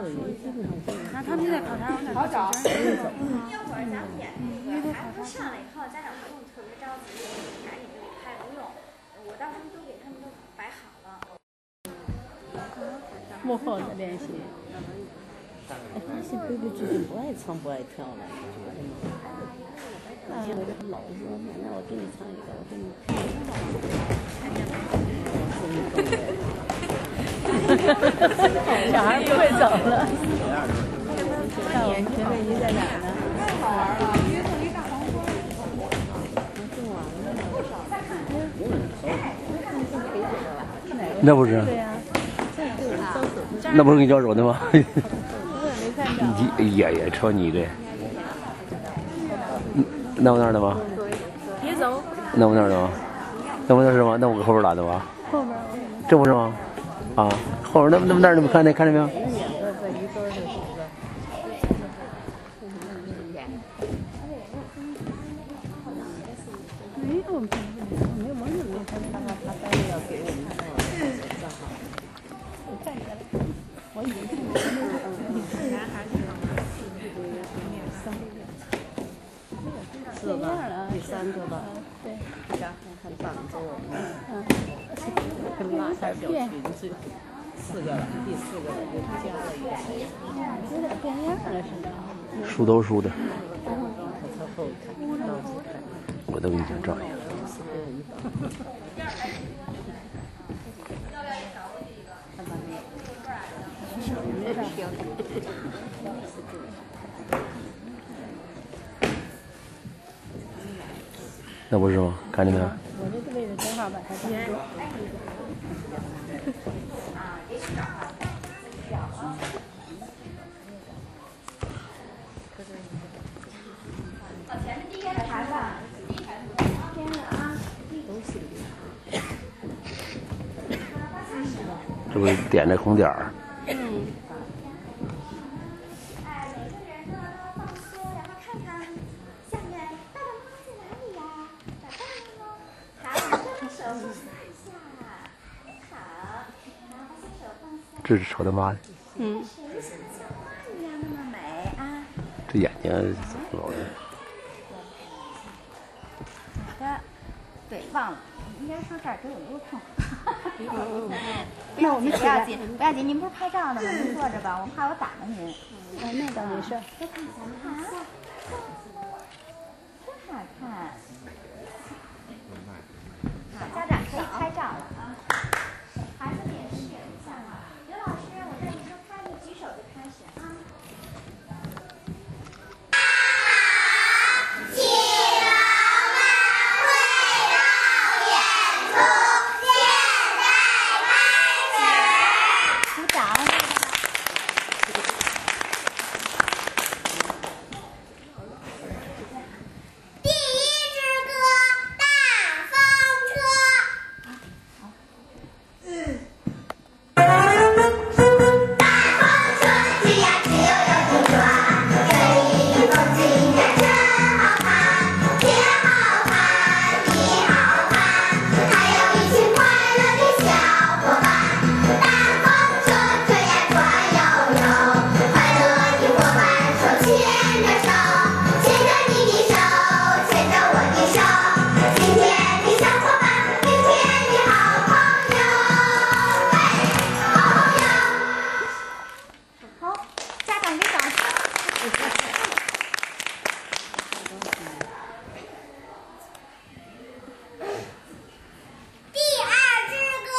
那他们在考察，好找。那会儿咱们演那个孩子上来以后，家长不用特别着急，赶紧就给开不用。我到时候都给他们都摆好了。幕后的练习。哎，发现贝贝最近不爱唱不爱跳了，以前我就老说，奶奶我给你唱一个，我给你。小孩不会走了。看我们学妹姨在哪呢？太好玩了，约送一大黄花。那不是？对呀。那不是给你交手的吗？我也没看着。也瞅你这。那我那儿的吗？别走。那我那儿的吗？那我那是吗？那我搁后边拉的吧？后边。这不是吗？啊，后边那儿你们看见没有？没有，没有，我也没看见他单位要给我们账号。我看见了，我已经看见了。男孩子是吧？第3个吧。对。然后还绑着我们，拉开小裙子，4个了，第4个了，又加了一个。有点变样了似的。梳都梳的。我从后看，到处看。我都给你照一下。那不是吗？看见没有？我这个位置正好把它挡住。前面第一个孩子，天了啊！这不是点着红点儿？哎，每个人呢都要放松，然后看看下面爸爸妈妈在哪里呀？找到了吗？好，我们把手放下，好，然后把手放下。这是瞅他妈的。谁像花一样那么美啊？这眼睛怎么了？好的，对，忘了，应该说这儿给我撸痛。那我们不要紧，不要紧，您不是拍照呢吗？您坐着吧，我怕我打着您。那倒没事。多看一下，好，真好看。好，家长可以拍照了啊。孩子们也是选一下哈。刘老师，我在你说开，你举手就开始啊。鼓掌。第1支歌《大风车》。大风车吱呀吱悠悠地转，这里风景呀真好看，天好看，地好看，还有一群快乐的小伙伴。大风车转呀转悠悠，快乐的伙伴手牵着手，牵着你的手，牵着我的手，今天的小伙伴，明天的好朋友，嘿，好朋友。好，家长给掌声。第2支歌，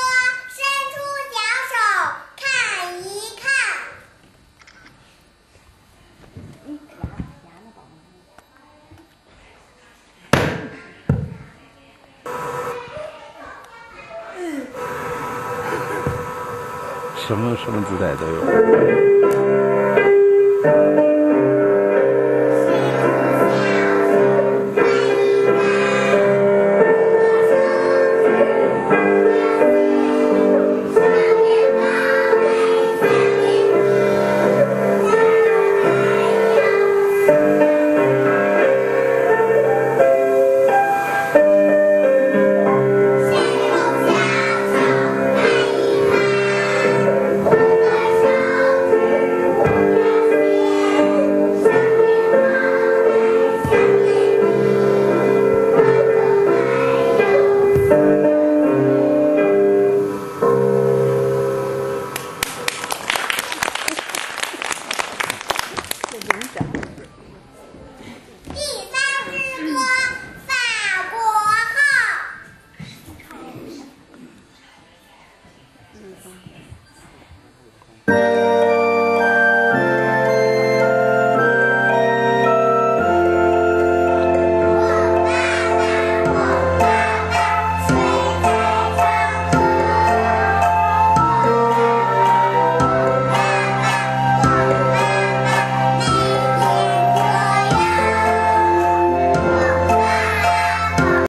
伸出小手看一看。什么姿态都有。